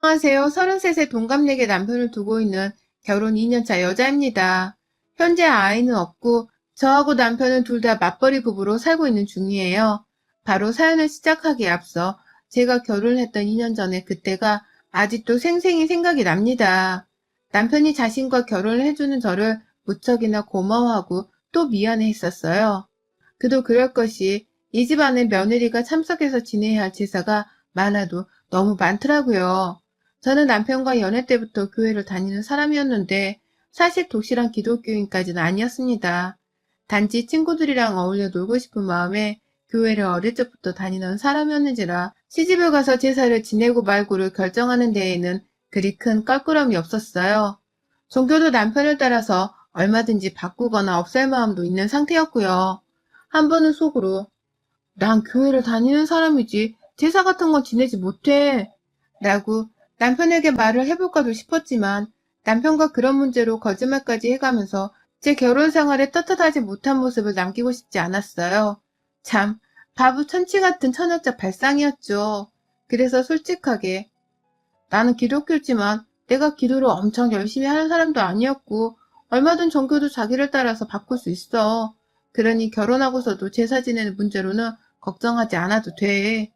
안녕하세요. 33세 동갑내기 남편을 두고 있는 결혼 2년차 여자입니다. 현재 아이는 없고 저하고 남편은 둘 다 맞벌이 부부로 살고 있는 중이에요. 바로 사연을 시작하기에 앞서 제가 결혼을 했던 2년 전에 그때가 아직도 생생히 생각이 납니다. 남편이 자신과 결혼을 해주는 저를 무척이나 고마워하고 또 미안해 했었어요. 그도 그럴 것이 이 집안에 며느리가 참석해서 지내야 할 제사가 많아도 너무 많더라고요. 저는 남편과 연애 때부터 교회를 다니는 사람이었는데 사실 독실한 기독교인까지는 아니었습니다. 단지 친구들이랑 어울려 놀고 싶은 마음에 교회를 어릴 적부터 다니던 사람이었는지라 시집을 가서 제사를 지내고 말고를 결정하는 데에는 그리 큰 껄끄러움이 없었어요. 종교도 남편을 따라서 얼마든지 바꾸거나 없앨 마음도 있는 상태였고요. 한 번은 속으로 난 교회를 다니는 사람이지 제사 같은 건 지내지 못해 라고 남편에게 말을 해볼까도 싶었지만 남편과 그런 문제로 거짓말까지 해가면서 제 결혼 생활에 떳떳하지 못한 모습을 남기고 싶지 않았어요. 참 바보 천치 같은 천여자 발상이었죠. 그래서 솔직하게 나는 기독교지만 내가 기도를 엄청 열심히 하는 사람도 아니었고 얼마든 종교도 자기를 따라서 바꿀 수 있어. 그러니 결혼하고서도 제사 지내는 문제로는 걱정하지 않아도 돼.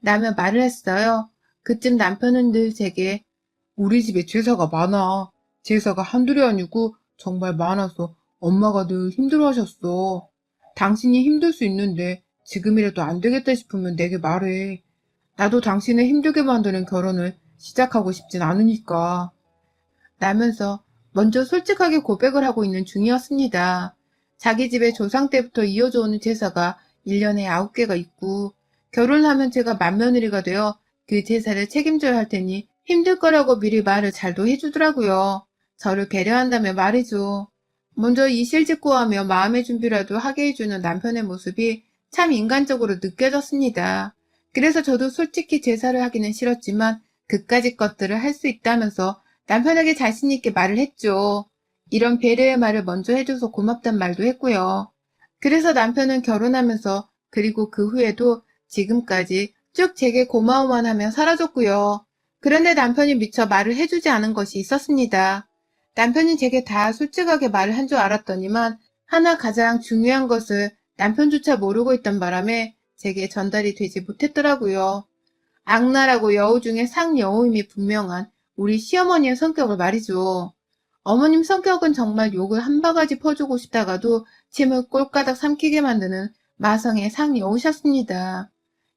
라며 말을 했어요. 그쯤 남편은 늘 제게 우리 집에 제사가 많아. 제사가 한둘이 아니고 정말 많아서 엄마가 늘 힘들어하셨어. 당신이 힘들 수 있는데 지금이라도 안 되겠다 싶으면 내게 말해. 나도 당신을 힘들게 만드는 결혼을 시작하고 싶진 않으니까. 라면서 먼저 솔직하게 고백을 하고 있는 중이었습니다. 자기 집에 조상 때부터 이어져 오는 제사가 1년에 9개가 있고 결혼하면 제가 맏며느리가 되어 그 제사를 책임져야 할 테니 힘들 거라고 미리 말을 잘도 해주더라고요. 저를 배려한다며 말이죠. 먼저 이실직고하며 마음의 준비라도 하게 해주는 남편의 모습이 참 인간적으로 느껴졌습니다. 그래서 저도 솔직히 제사를 하기는 싫었지만 그까짓 것들을 할 수 있다면서 남편에게 자신 있게 말을 했죠. 이런 배려의 말을 먼저 해줘서 고맙단 말도 했고요. 그래서 남편은 결혼하면서 그리고 그 후에도 지금까지 쭉 제게 고마워만 하며 살아줬고요. 그런데 남편이 미처 말을 해주지 않은 것이 있었습니다. 남편이 제게 다 솔직하게 말을 한 줄 알았더니만 하나 가장 중요한 것을 남편조차 모르고 있던 바람에 제게 전달이 되지 못했더라고요. 악랄하고 여우 중에 상여우임이 분명한 우리 시어머니의 성격을 말이죠. 어머님 성격은 정말 욕을 한 바가지 퍼주고 싶다가도 침을 꼴까닥 삼키게 만드는 마성의 상여우셨습니다.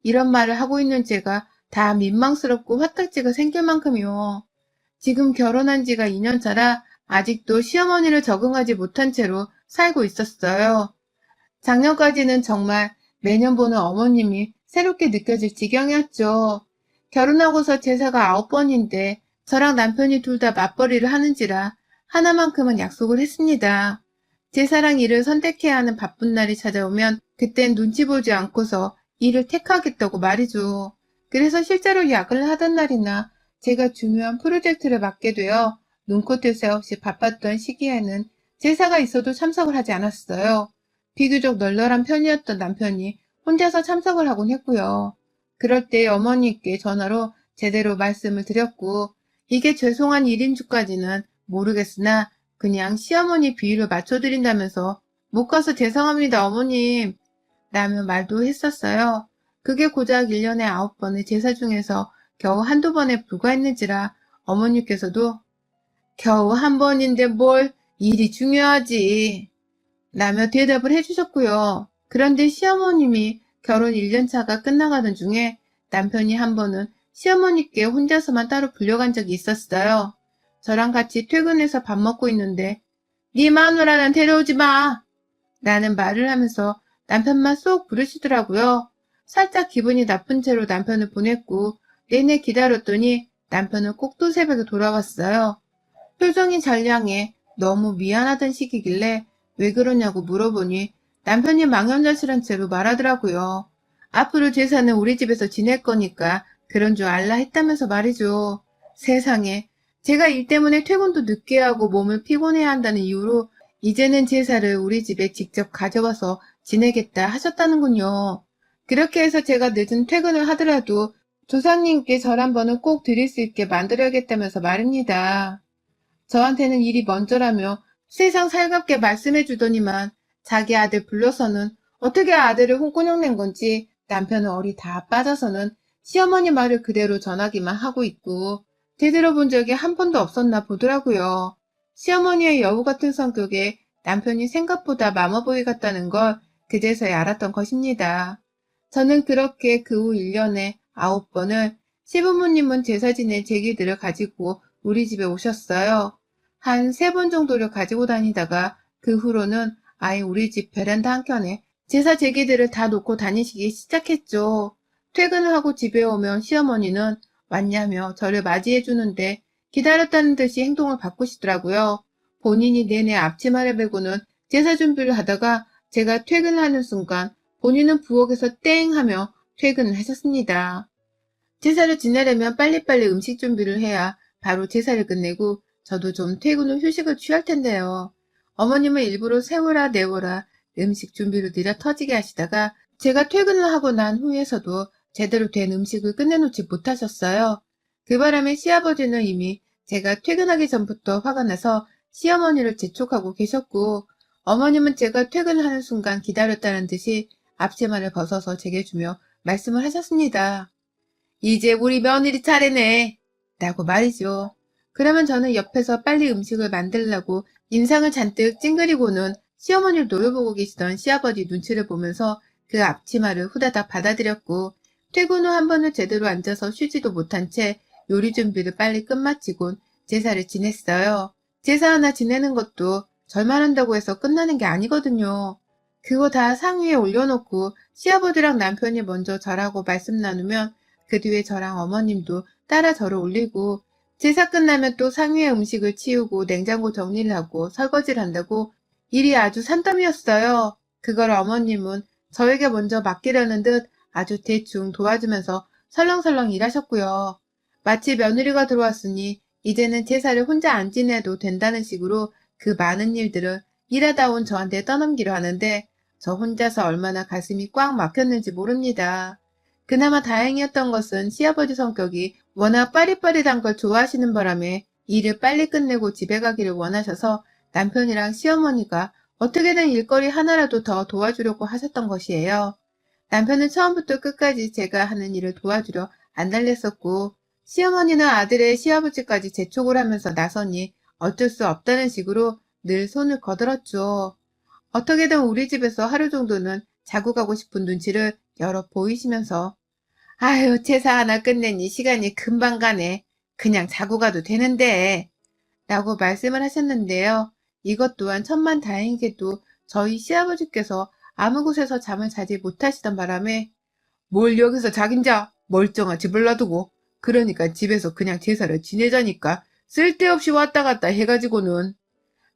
이런 말을 하고 있는 제가 다 민망스럽고 화딱지가 생길 만큼이요. 지금 결혼한 지가 2년 차라 아직도 시어머니를 적응하지 못한 채로 살고 있었어요. 작년까지는 정말 매년 보는 어머님이 새롭게 느껴질 지경이었죠. 결혼하고서 제사가 9번인데 저랑 남편이 둘 다 맞벌이를 하는지라 하나만큼은 약속을 했습니다. 제사랑 일을 선택해야 하는 바쁜 날이 찾아오면 그땐 눈치 보지 않고서 일을 택하겠다고 말이죠. 그래서 실제로 약을 하던 날이나 제가 중요한 프로젝트를 맡게 되어 눈코 뜰 새 없이 바빴던 시기에는 제사가 있어도 참석을 하지 않았어요. 비교적 널널한 편이었던 남편이 혼자서 참석을 하곤 했고요. 그럴 때 어머니께 전화로 제대로 말씀을 드렸고 이게 죄송한 일인 줄까지는 모르겠으나 그냥 시어머니 비위를 맞춰드린다면서 못 가서 죄송합니다 어머님 라며 말도 했었어요. 그게 고작 1년에 9번의 제사 중에서 겨우 한두 번에 불과했는지라 어머니께서도 겨우 한 번인데 뭘 일이 중요하지 라며 대답을 해주셨고요. 그런데 시어머님이 결혼 1년차가 끝나가던 중에 남편이 한 번은 시어머니께 혼자서만 따로 불려간 적이 있었어요. 저랑 같이 퇴근해서 밥 먹고 있는데 네 마누라는 데려오지 마! 라는 말을 하면서 남편만 쏙 부르시더라고요. 살짝 기분이 나쁜 채로 남편을 보냈고 내내 기다렸더니 남편은 꼭두 새벽에 돌아왔어요. 표정이 잘량해 너무 미안하던 시기길래 왜 그러냐고 물어보니 남편이 망연자실한 채로 말하더라고요. 앞으로 제사는 우리 집에서 지낼 거니까 그런 줄 알라 했다면서 말이죠. 세상에 제가 일 때문에 퇴근도 늦게 하고 몸을 피곤해야 한다는 이유로 이제는 제사를 우리 집에 직접 가져와서 지내겠다 하셨다는군요. 그렇게 해서 제가 늦은 퇴근을 하더라도 조상님께 절 한번은 꼭 드릴 수 있게 만들어야겠다면서 말입니다. 저한테는 일이 먼저라며 세상 살갑게 말씀해 주더니만 자기 아들 불러서는 어떻게 아들을 홍군형 낸 건지 남편은 얼이 다 빠져서는 시어머니 말을 그대로 전하기만 하고 있고 제대로 본 적이 한 번도 없었나 보더라고요. 시어머니의 여우 같은 성격에 남편이 생각보다 마마보이 같다는 걸 그제서야 알았던 것입니다. 저는 그렇게 그 후 1년에 9번을 시부모님은 제사 지낼 제기들을 가지고 우리 집에 오셨어요. 한 3번 정도를 가지고 다니다가 그 후로는 아예 우리 집 베란다 한켠에 제사 제기들을 다 놓고 다니시기 시작했죠. 퇴근을 하고 집에 오면 시어머니는 왔냐며 저를 맞이해 주는데 기다렸다는 듯이 행동을 바꾸시더라고요. 본인이 내내 앞치마를 메고는 제사 준비를 하다가 제가 퇴근하는 순간 본인은 부엌에서 땡 하며 퇴근을 하셨습니다. 제사를 지내려면 빨리빨리 음식 준비를 해야 바로 제사를 끝내고 저도 좀 퇴근 후 휴식을 취할 텐데요. 어머님은 일부러 세워라 내워라 음식 준비를 느려 터지게 하시다가 제가 퇴근을 하고 난 후에서도 제대로 된 음식을 끝내놓지 못하셨어요. 그 바람에 시아버지는 이미 제가 퇴근하기 전부터 화가 나서 시어머니를 재촉하고 계셨고 어머님은 제가 퇴근하는 순간 기다렸다는 듯이 앞치마를 벗어서 제게 주며 말씀을 하셨습니다. 이제 우리 며느리 차례네. 라고 말이죠. 그러면 저는 옆에서 빨리 음식을 만들려고 인상을 잔뜩 찡그리고는 시어머니를 노려보고 계시던 시아버지 눈치를 보면서 그 앞치마를 후다닥 받아들였고 퇴근 후 한 번을 제대로 앉아서 쉬지도 못한 채 요리 준비를 빨리 끝마치곤 제사를 지냈어요. 제사 하나 지내는 것도 절만 한다고 해서 끝나는 게 아니거든요. 그거 다 상위에 올려놓고 시아버지랑 남편이 먼저 절하고 말씀 나누면 그 뒤에 저랑 어머님도 따라 절을 올리고 제사 끝나면 또 상위의 음식을 치우고 냉장고 정리를 하고 설거지를 한다고 일이 아주 산더미였어요. 그걸 어머님은 저에게 먼저 맡기려는 듯 아주 대충 도와주면서 설렁설렁 일하셨고요. 마치 며느리가 들어왔으니 이제는 제사를 혼자 안 지내도 된다는 식으로 그 많은 일들을 일하다 온 저한테 떠넘기려 하는데 저 혼자서 얼마나 가슴이 꽉 막혔는지 모릅니다. 그나마 다행이었던 것은 시아버지 성격이 워낙 빠릿빠릿한 걸 좋아하시는 바람에 일을 빨리 끝내고 집에 가기를 원하셔서 남편이랑 시어머니가 어떻게든 일거리 하나라도 더 도와주려고 하셨던 것이에요. 남편은 처음부터 끝까지 제가 하는 일을 도와주려 안달냈었고 시어머니는 아들의 시아버지까지 재촉을 하면서 나서니 어쩔 수 없다는 식으로 늘 손을 거들었죠. 어떻게든 우리 집에서 하루 정도는 자고 가고 싶은 눈치를 여러 보이시면서 아유 제사 하나 끝내니 시간이 금방 가네. 그냥 자고 가도 되는데 라고 말씀을 하셨는데요. 이것 또한 천만다행이게도 저희 시아버지께서 아무 곳에서 잠을 자지 못하시던 바람에 뭘 여기서 자긴 자 멀쩡한 집을 놔두고 그러니까 집에서 그냥 제사를 지내자니까 쓸데없이 왔다 갔다 해가지고는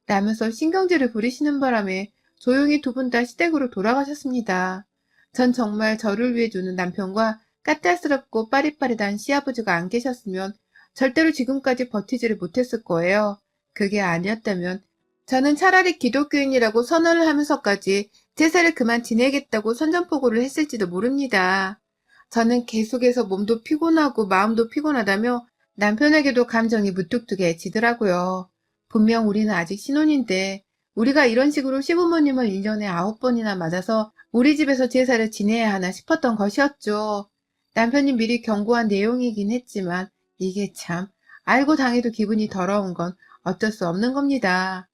라면서 신경질을 부리시는 바람에 조용히 두 분 다 시댁으로 돌아가셨습니다. 전 정말 저를 위해 주는 남편과 까탈스럽고 빠릿빠릿한 시아버지가 안 계셨으면 절대로 지금까지 버티지를 못했을 거예요. 그게 아니었다면 저는 차라리 기독교인이라고 선언을 하면서까지 제사를 그만 지내겠다고 선전포고를 했을지도 모릅니다. 저는 계속해서 몸도 피곤하고 마음도 피곤하다며 남편에게도 감정이 무뚝뚝해지더라고요. 분명 우리는 아직 신혼인데 우리가 이런 식으로 시부모님을 1년에 9번이나 맞아서 우리 집에서 제사를 지내야 하나 싶었던 것이었죠. 남편이 미리 경고한 내용이긴 했지만 이게 참 알고 당해도 기분이 더러운 건 어쩔 수 없는 겁니다.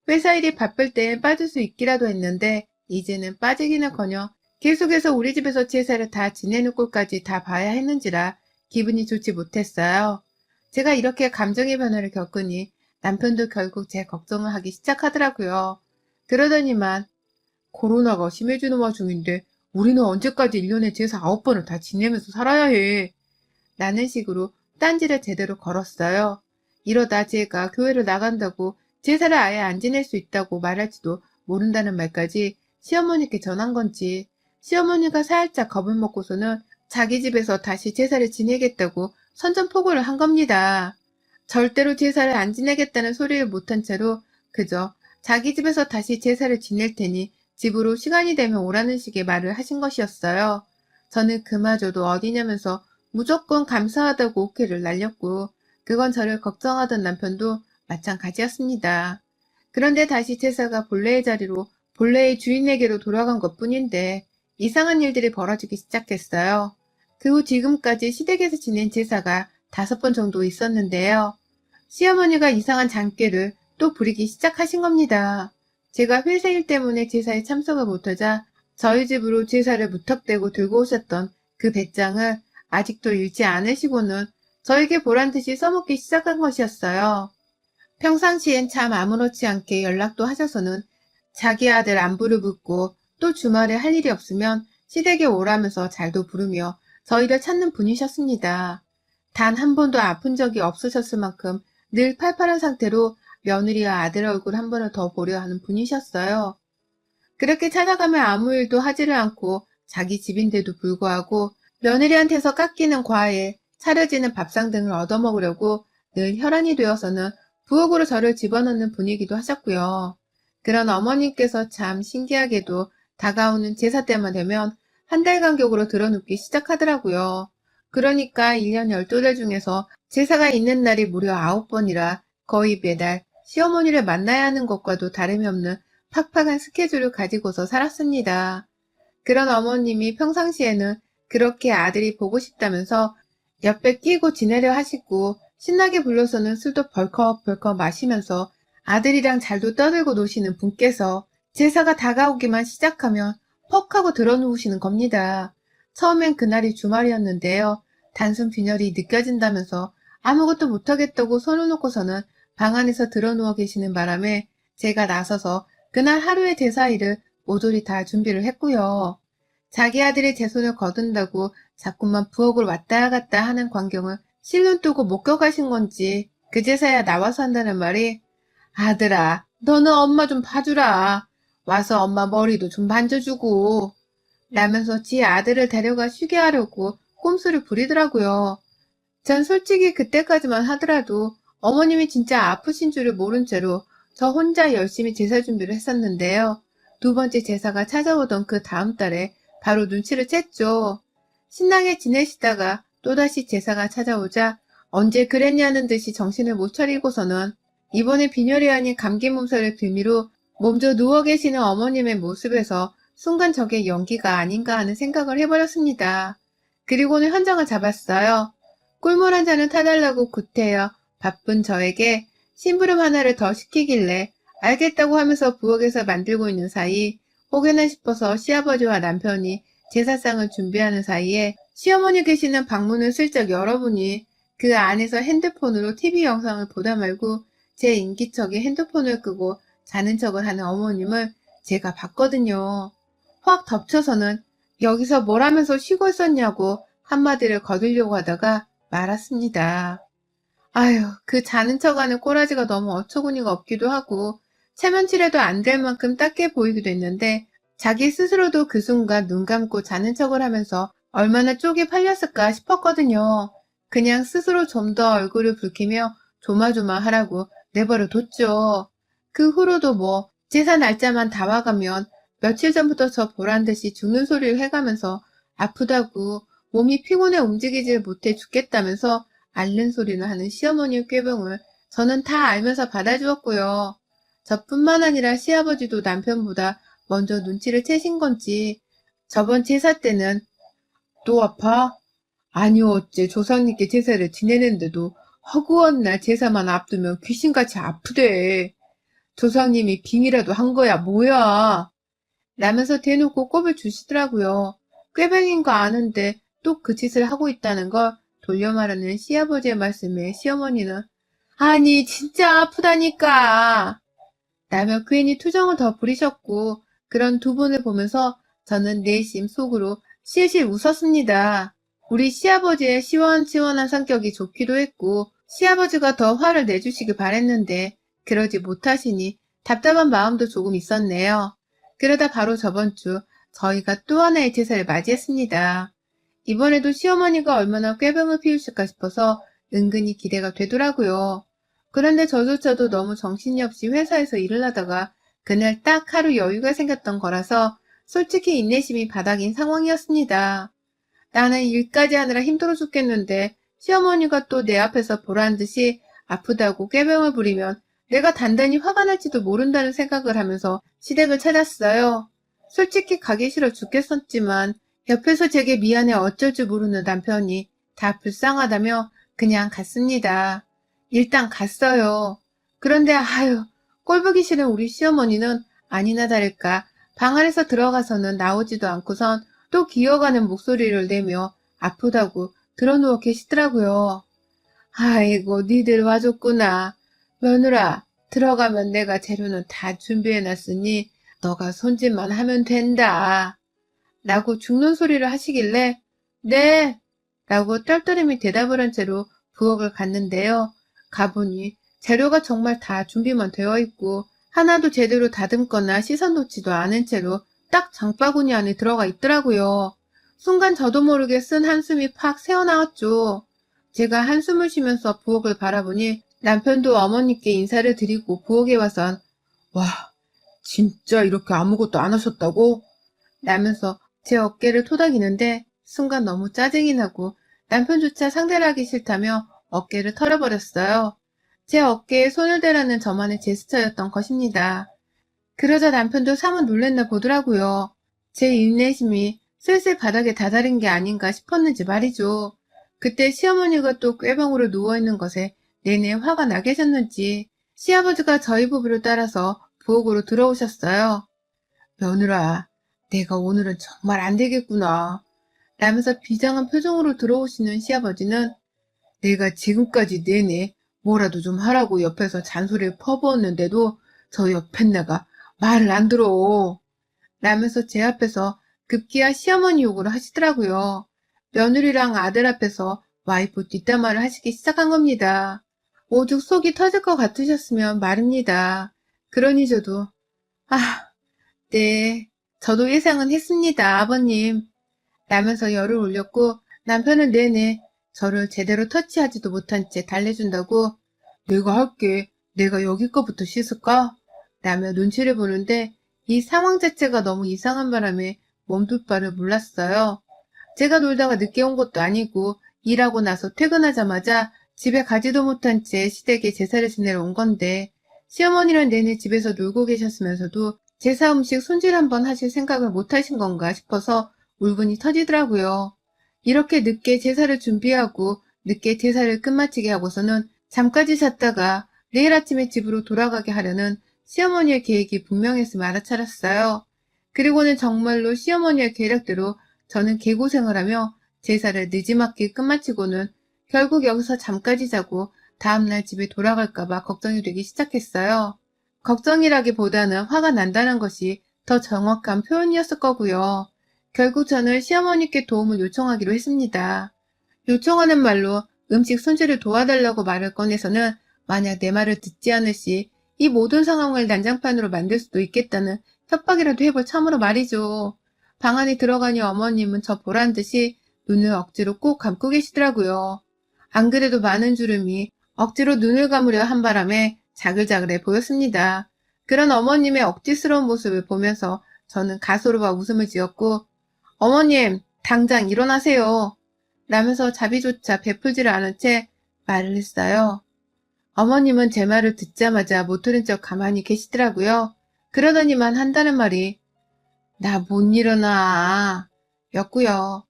회사 일이 바쁠 땐 빠질 수 있기라도 했는데 이제는 빠지기는커녕 계속해서 우리 집에서 제사를 다 지내는 꼴까지 다 봐야 했는지라 기분이 좋지 못했어요. 제가 이렇게 감정의 변화를 겪으니 남편도 결국 제 걱정을 하기 시작하더라고요. 그러더니만 코로나가 심해지는 와중인데 우리는 언제까지 1년에 제사 9번을 다 지내면서 살아야 해. 라는 식으로 딴지를 제대로 걸었어요. 이러다 제가 교회를 나간다고 제사를 아예 안 지낼 수 있다고 말할지도 모른다는 말까지 시어머니께 전한 건지 시어머니가 살짝 겁을 먹고서는 자기 집에서 다시 제사를 지내겠다고 선전포고를 한 겁니다. 절대로 제사를 안 지내겠다는 소리를 못한 채로 그저 자기 집에서 다시 제사를 지낼 테니 집으로 시간이 되면 오라는 식의 말을 하신 것이었어요. 저는 그마저도 어디냐면서 무조건 감사하다고 오케이를 날렸고 그건 저를 걱정하던 남편도 마찬가지였습니다. 그런데 다시 제사가 본래의 자리로 본래의 주인에게로 돌아간 것뿐인데 이상한 일들이 벌어지기 시작했어요. 그 후 지금까지 시댁에서 지낸 제사가 5번 정도 있었는데요. 시어머니가 이상한 장꾀를 또 부리기 시작하신 겁니다. 제가 회사 일 때문에 제사에 참석을 못하자 저희 집으로 제사를 무턱대고 들고 오셨던 그 배짱을 아직도 잃지 않으시고는 저에게 보란듯이 써먹기 시작한 것이었어요. 평상시엔 참 아무렇지 않게 연락도 하셔서는 자기 아들 안부를 묻고 또 주말에 할 일이 없으면 시댁에 오라면서 잘도 부르며 저희를 찾는 분이셨습니다. 단 한 번도 아픈 적이 없으셨을 만큼 늘 팔팔한 상태로 며느리와 아들 얼굴 한 번을 더 보려 하는 분이셨어요. 그렇게 찾아가면 아무 일도 하지를 않고 자기 집인데도 불구하고 며느리한테서 깎이는 과일, 차려지는 밥상 등을 얻어먹으려고 늘 혈안이 되어서는 부엌으로 저를 집어넣는 분이기도 하셨고요. 그런 어머님께서 참 신기하게도 다가오는 제사 때만 되면 한 달 간격으로 드러눕기 시작하더라고요. 그러니까 1년 12달 중에서 제사가 있는 날이 무려 9번이라 거의 매달 시어머니를 만나야 하는 것과도 다름이 없는 팍팍한 스케줄을 가지고서 살았습니다. 그런 어머님이 평상시에는 그렇게 아들이 보고 싶다면서 옆에 끼고 지내려 하시고 신나게 불러서는 술도 벌컥벌컥 마시면서 아들이랑 잘도 떠들고 노시는 분께서 제사가 다가오기만 시작하면 퍽 하고 드러누우시는 겁니다. 처음엔 그날이 주말이었는데요. 단순 빈혈이 느껴진다면서 아무것도 못하겠다고 손을 놓고서는 방 안에서 드러누워 계시는 바람에 제가 나서서 그날 하루의 제사 일을 모조리 다 준비를 했고요. 자기 아들이 제 손을 거둔다고 자꾸만 부엌을 왔다 갔다 하는 광경을 실눈 뜨고 목격하신 건지 그제서야 나와서 한다는 말이 아들아, 너는 엄마 좀 봐주라. 와서 엄마 머리도 좀 만져주고 라면서 지 아들을 데려가 쉬게 하려고 꼼수를 부리더라고요. 전 솔직히 그때까지만 하더라도 어머님이 진짜 아프신 줄을 모른 채로 저 혼자 열심히 제사 준비를 했었는데요. 2번째 제사가 찾아오던 그 다음 달에 바로 눈치를 챘죠. 신나게 지내시다가 또다시 제사가 찾아오자 언제 그랬냐는 듯이 정신을 못 차리고서는 이번에 빈혈이 아닌 감기 몸살을 빌미로 몸져 누워 계시는 어머님의 모습에서 순간 저게 연기가 아닌가 하는 생각을 해버렸습니다. 그리고는 현장을 잡았어요. 꿀물 한 잔을 타달라고 구태여 바쁜 저에게 심부름 하나를 더 시키길래 알겠다고 하면서 부엌에서 만들고 있는 사이 혹여나 싶어서 시아버지와 남편이 제사상을 준비하는 사이에 시어머니 계시는 방문을 슬쩍 열어보니 그 안에서 핸드폰으로 TV 영상을 보다 말고 제 인기척에 핸드폰을 끄고 자는 척을 하는 어머님을 제가 봤거든요. 확 덮쳐서는 여기서 뭘 하면서 쉬고 있었냐고 한마디를 거두려고 하다가 말았습니다. 아휴, 그 자는 척하는 꼬라지가 너무 어처구니가 없기도 하고 체면치레도 안 될 만큼 딱해 보이기도 했는데 자기 스스로도 그 순간 눈 감고 자는 척을 하면서 얼마나 쪽이 팔렸을까 싶었거든요. 그냥 스스로 좀 더 얼굴을 붉히며 조마조마하라고 내버려 뒀죠. 그 후로도 뭐 제사 날짜만 다 와가면 며칠 전부터 저 보란듯이 죽는 소리를 해가면서 아프다고 몸이 피곤해 움직이질 못해 죽겠다면서 앓는 소리를 하는 시어머니의 꾀병을 저는 다 알면서 받아주었고요. 저뿐만 아니라 시아버지도 남편보다 먼저 눈치를 채신 건지 저번 제사 때는 또 아파? 아니 어째 조상님께 제사를 지내는데도 허구한 날 제사만 앞두면 귀신같이 아프대. 조상님이 빙이라도 한 거야 뭐야? 라면서 대놓고 꼽을 주시더라고요. 꾀병인 거 아는데 또 그 짓을 하고 있다는 걸 돌려 말하는 시아버지의 말씀에 시어머니는 아니 진짜 아프다니까 라며 괜히 투정을 더 부리셨고 그런 두 분을 보면서 저는 내심 속으로 실실 웃었습니다. 우리 시아버지의 시원시원한 성격이 좋기도 했고 시아버지가 더 화를 내주시길 바랬는데 그러지 못하시니 답답한 마음도 조금 있었네요. 그러다 바로 저번 주 저희가 또 하나의 제사를 맞이했습니다. 이번에도 시어머니가 얼마나 꾀병을 피우실까 싶어서 은근히 기대가 되더라고요. 그런데 저조차도 너무 정신이 없이 회사에서 일을 하다가 그날 딱 하루 여유가 생겼던 거라서 솔직히 인내심이 바닥인 상황이었습니다. 나는 일까지 하느라 힘들어 죽겠는데 시어머니가 또 내 앞에서 보란 듯이 아프다고 꾀병을 부리면 내가 단단히 화가 날지도 모른다는 생각을 하면서 시댁을 찾았어요. 솔직히 가기 싫어 죽겠었지만 옆에서 제게 미안해 어쩔 줄 모르는 남편이 다 불쌍하다며 그냥 갔습니다. 일단 갔어요. 그런데 아유, 꼴보기 싫은 우리 시어머니는 아니나 다를까 방 안에서 들어가서는 나오지도 않고선 또 기어가는 목소리를 내며 아프다고 드러누워 계시더라고요. 아이고, 니들 와줬구나. 며느라, 들어가면 내가 재료는 다 준비해놨으니 너가 손짓만 하면 된다. 라고 죽는 소리를 하시길래 네! 라고 떨떠름이 대답을 한 채로 부엌을 갔는데요. 가보니 재료가 정말 다 준비만 되어 있고 하나도 제대로 다듬거나 씻어놓지도 않은 채로 딱 장바구니 안에 들어가 있더라고요. 순간 저도 모르게 쓴 한숨이 팍 새어나왔죠. 제가 한숨을 쉬면서 부엌을 바라보니 남편도 어머니께 인사를 드리고 부엌에 와선 와, 진짜 이렇게 아무것도 안 하셨다고? 라면서 제 어깨를 토닥이는데 순간 너무 짜증이 나고 남편조차 상대를 하기 싫다며 어깨를 털어버렸어요. 제 어깨에 손을 대라는 저만의 제스처였던 것입니다. 그러자 남편도 사뭇 놀랬나 보더라고요. 제 인내심이 슬슬 바닥에 다다른 게 아닌가 싶었는지 말이죠. 그때 시어머니가 또 꾀병으로 누워있는 것에 내내 화가 나 계셨는지 시아버지가 저희 부부를 따라서 부엌으로 들어오셨어요. 며느라, 내가 오늘은 정말 안 되겠구나. 라면서 비장한 표정으로 들어오시는 시아버지는 내가 지금까지 내내 뭐라도 좀 하라고 옆에서 잔소리를 퍼부었는데도 저 옆엔 내가 말을 안 들어. 라면서 제 앞에서 급기야 시어머니 욕을 하시더라고요. 며느리랑 아들 앞에서 와이프 뒷담화를 하시기 시작한 겁니다. 오죽 속이 터질 것 같으셨으면 말입니다. 그러니 저도 네, 저도 예상은 했습니다, 아버님. 라면서 열을 올렸고 남편은 내내 저를 제대로 터치하지도 못한 채 달래준다고 내가 할게. 내가 여기 거부터 씻을까? 라며 눈치를 보는데 이 상황 자체가 너무 이상한 바람에 몸둘 바를 몰랐어요. 제가 놀다가 늦게 온 것도 아니고 일하고 나서 퇴근하자마자 집에 가지도 못한 채 시댁에 제사를 지내러 온 건데 시어머니는 내내 집에서 놀고 계셨으면서도 제사 음식 손질 한번 하실 생각을 못 하신 건가 싶어서 울분이 터지더라고요. 이렇게 늦게 제사를 준비하고 늦게 제사를 끝마치게 하고서는 잠까지 잤다가 내일 아침에 집으로 돌아가게 하려는 시어머니의 계획이 분명했음을 알아차렸어요. 그리고는 정말로 시어머니의 계략대로 저는 개고생을 하며 제사를 늦지막히 끝마치고는 결국 여기서 잠까지 자고 다음날 집에 돌아갈까봐 걱정이 되기 시작했어요. 걱정이라기보다는 화가 난다는 것이 더 정확한 표현이었을 거고요. 결국 저는 시어머니께 도움을 요청하기로 했습니다. 요청하는 말로 음식 손질을 도와달라고 말을 꺼내서는 만약 내 말을 듣지 않을 시 이 모든 상황을 난장판으로 만들 수도 있겠다는 협박이라도 해볼 참으로 말이죠. 방 안에 들어가니 어머님은 저 보란 듯이 눈을 억지로 꼭 감고 계시더라고요. 안 그래도 많은 주름이 억지로 눈을 감으려 한 바람에 자글자글해 보였습니다. 그런 어머님의 억지스러운 모습을 보면서 저는 가소로바 웃음을 지었고 어머님, 당장 일어나세요. 라면서 자비조차 베풀지를 않은 채 말을 했어요. 어머님은 제 말을 듣자마자 못 들은 척 가만히 계시더라고요. 그러더니만 한다는 말이 나 못 일어나 였고요.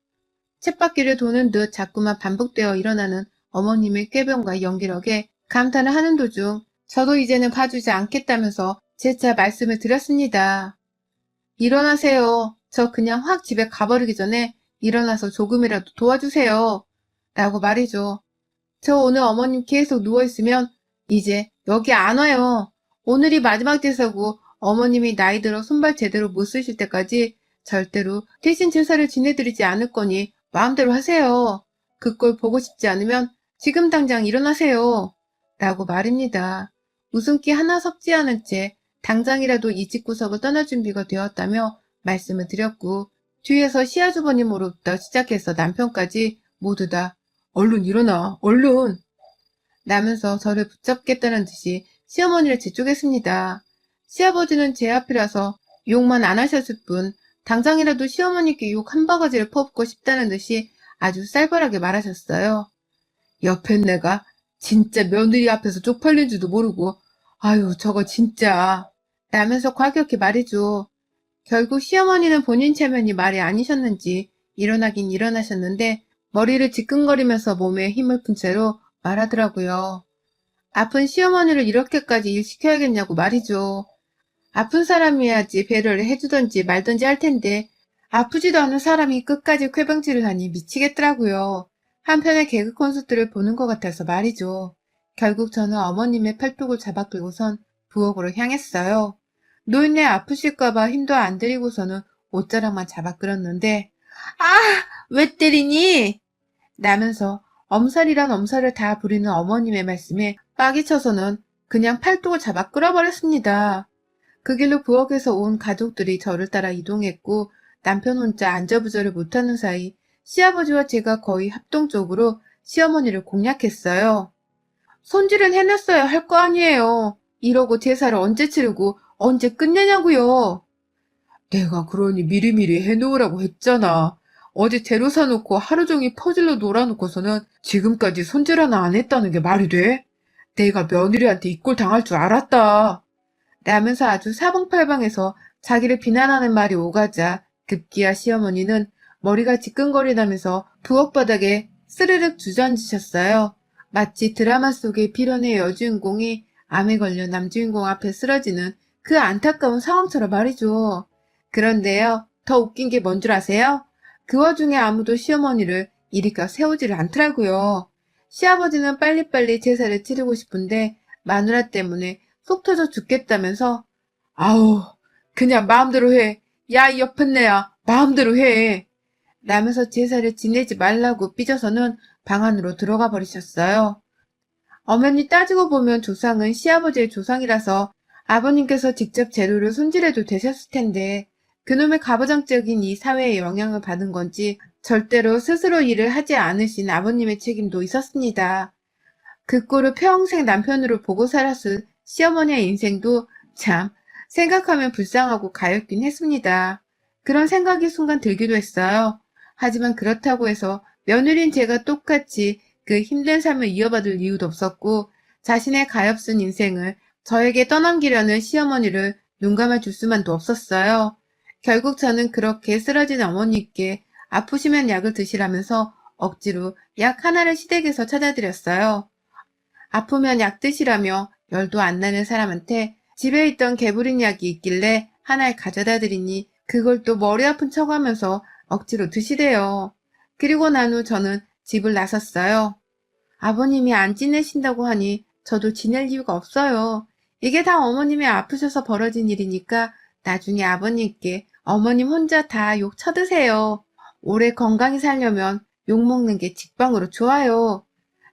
쳇바퀴를 도는 듯 자꾸만 반복되어 일어나는 어머님의 꾀병과 연기력에 감탄을 하는 도중 저도 이제는 봐주지 않겠다면서 재차 말씀을 드렸습니다. 일어나세요. 저 그냥 확 집에 가버리기 전에 일어나서 조금이라도 도와주세요. 라고 말이죠. 저 오늘 어머님 계속 누워있으면 이제 여기 안 와요. 오늘이 마지막 제사고 어머님이 나이 들어 손발 제대로 못 쓰실 때까지 절대로 대신 제사를 지내드리지 않을 거니 마음대로 하세요. 그 꼴 보고 싶지 않으면 지금 당장 일어나세요. 라고 말입니다. 웃음기 하나 섞지 않은 채 당장이라도 이 집구석을 떠날 준비가 되었다며 말씀을 드렸고 뒤에서 시아주버님으로부터 시작해서 남편까지 모두 다 얼른 일어나, 얼른! 라면서 저를 붙잡겠다는 듯이 시어머니를 재촉했습니다. 시아버지는 제 앞이라서 욕만 안 하셨을 뿐 당장이라도 시어머니께 욕 한 바가지를 퍼붓고 싶다는 듯이 아주 쌀벌하게 말하셨어요. 옆에 내가 진짜 며느리 앞에서 쪽팔린 줄도 모르고 아유 저거 진짜 라면서 과격히 말이죠. 결국 시어머니는 본인 체면이 말이 아니셨는지 일어나긴 일어나셨는데 머리를 지끈거리면서 몸에 힘을 푼 채로 말하더라고요. 아픈 시어머니를 이렇게까지 일시켜야겠냐고 말이죠. 아픈 사람이야지 배려를 해주던지 말던지 할 텐데 아프지도 않은 사람이 끝까지 쾌방질을 하니 미치겠더라고요. 한편의 개그 콘서트를 보는 것 같아서 말이죠. 결국 저는 어머님의 팔뚝을 잡아 끌고선 부엌으로 향했어요. 노인네 아프실까봐 힘도 안 들이고서는 옷자락만 잡아 끌었는데 아! 왜 때리니? 라면서 엄살이란 엄살을 다 부리는 어머님의 말씀에 빡이 쳐서는 그냥 팔뚝을 잡아 끌어버렸습니다. 그 길로 부엌에서 온 가족들이 저를 따라 이동했고 남편 혼자 안절부절을 못하는 사이 시아버지와 제가 거의 합동적으로 시어머니를 공략했어요. 손질은 해놨어야 할 거 아니에요. 이러고 제사를 언제 치르고 언제 끝내냐고요. 내가 그러니 미리미리 해놓으라고 했잖아. 어제 재료 사놓고 하루 종일 퍼즐로 놀아놓고서는 지금까지 손질 하나 안 했다는 게 말이 돼? 내가 며느리한테 이꼴 당할 줄 알았다. 라면서 아주 사방팔방에서 자기를 비난하는 말이 오가자 급기야 시어머니는 머리가 지끈거리다면서 부엌 바닥에 스르륵 주저앉으셨어요. 마치 드라마 속의 필연의 여주인공이 암에 걸려 남주인공 앞에 쓰러지는 그 안타까운 상황처럼 말이죠. 그런데요, 더 웃긴 게 뭔 줄 아세요? 그 와중에 아무도 시어머니를 이리가 세우지를 않더라고요. 시아버지는 빨리빨리 제사를 치르고 싶은데 마누라 때문에 속 터져 죽겠다면서 아우 그냥 마음대로 해. 야 이 옆은네야 마음대로 해. 라면서 제사를 지내지 말라고 삐져서는 방 안으로 들어가 버리셨어요. 엄연히 따지고 보면 조상은 시아버지의 조상이라서 아버님께서 직접 재료를 손질해도 되셨을 텐데 그놈의 가부장적인 이 사회의 영향을 받은 건지 절대로 스스로 일을 하지 않으신 아버님의 책임도 있었습니다. 그 꼴을 평생 남편으로 보고 살았을 시어머니의 인생도 참 생각하면 불쌍하고 가엾긴 했습니다. 그런 생각이 순간 들기도 했어요. 하지만 그렇다고 해서 며느리인 제가 똑같이 그 힘든 삶을 이어받을 이유도 없었고 자신의 가엾은 인생을 저에게 떠넘기려는 시어머니를 눈감아 줄 수만도 없었어요. 결국 저는 그렇게 쓰러진 어머니께 아프시면 약을 드시라면서 억지로 약 하나를 시댁에서 찾아드렸어요. 아프면 약 드시라며 열도 안 나는 사람한테 집에 있던 개부린 약이 있길래 하나를 가져다 드리니 그걸 또 머리 아픈 척하면서 억지로 드시래요. 그리고 난 후 저는 집을 나섰어요. 아버님이 안 지내신다고 하니 저도 지낼 이유가 없어요. 이게 다 어머님이 아프셔서 벌어진 일이니까 나중에 아버님께 어머님 혼자 다 욕 쳐드세요. 오래 건강히 살려면 욕 먹는 게 직방으로 좋아요.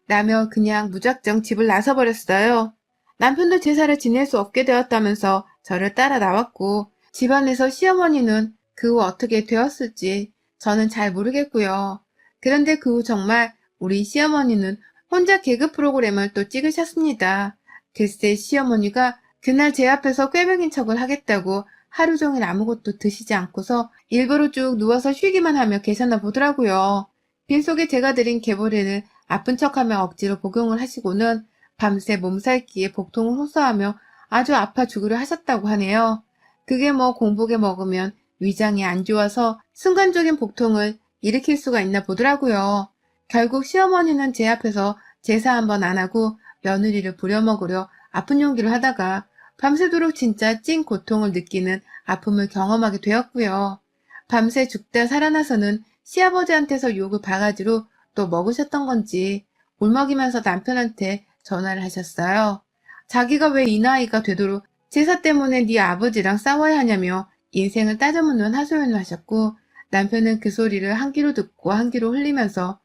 라며 그냥 무작정 집을 나서버렸어요. 남편도 제사를 지낼 수 없게 되었다면서 저를 따라 나왔고 집안에서 시어머니는 그 후 어떻게 되었을지 저는 잘 모르겠고요. 그런데 그 후 정말 우리 시어머니는 혼자 개그 프로그램을 또 찍으셨습니다. 글쎄 시어머니가 그날 제 앞에서 꾀병인 척을 하겠다고 하루 종일 아무것도 드시지 않고서 일부러 쭉 누워서 쉬기만 하며 계셨나 보더라고요. 빈속에 제가 드린 개보리를 아픈 척하며 억지로 복용을 하시고는 밤새 몸살기에 복통을 호소하며 아주 아파 죽으려 하셨다고 하네요. 그게 뭐 공복에 먹으면 위장이 안 좋아서 순간적인 복통을 일으킬 수가 있나 보더라고요. 결국 시어머니는 제 앞에서 제사 한번 안 하고 며느리를 부려먹으려 아픈 용기를 하다가 밤새도록 진짜 찐 고통을 느끼는 아픔을 경험하게 되었고요. 밤새 죽다 살아나서는 시아버지한테서 욕을 바가지로 또 먹으셨던 건지 울먹이면서 남편한테 전화를 하셨어요. 자기가 왜 이 나이가 되도록 제사 때문에 네 아버지랑 싸워야 하냐며 인생을 따져묻는 하소연을 하셨고 남편은 그 소리를 한 귀로 듣고 한 귀로 흘리면서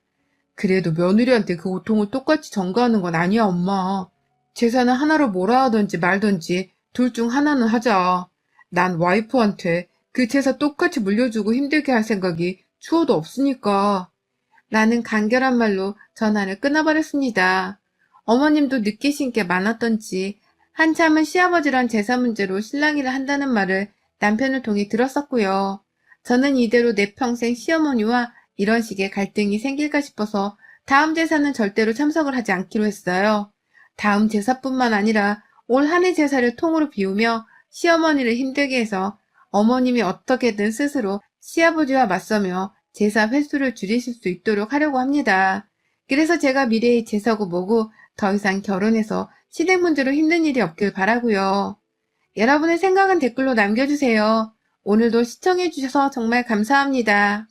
그래도 며느리한테 그 고통을 똑같이 전가하는 건 아니야 엄마. 제사는 하나로 몰아 하든지 말든지 둘 중 하나는 하자. 난 와이프한테 그 제사 똑같이 물려주고 힘들게 할 생각이 추워도 없으니까. 라는 간결한 말로 전화를 끊어버렸습니다. 어머님도 느끼신 게 많았던지 한참은 시아버지랑 제사 문제로 실랑이를 한다는 말을 남편을 통해 들었었고요. 저는 이대로 내 평생 시어머니와 이런 식의 갈등이 생길까 싶어서 다음 제사는 절대로 참석을 하지 않기로 했어요. 다음 제사뿐만 아니라 올 한 해 제사를 통으로 비우며 시어머니를 힘들게 해서 어머님이 어떻게든 스스로 시아버지와 맞서며 제사 횟수를 줄이실 수 있도록 하려고 합니다. 그래서 제가 미래의 제사고 뭐고 더 이상 결혼해서 시댁 문제로 힘든 일이 없길 바라고요. 여러분의 생각은 댓글로 남겨주세요. 오늘도 시청해주셔서 정말 감사합니다.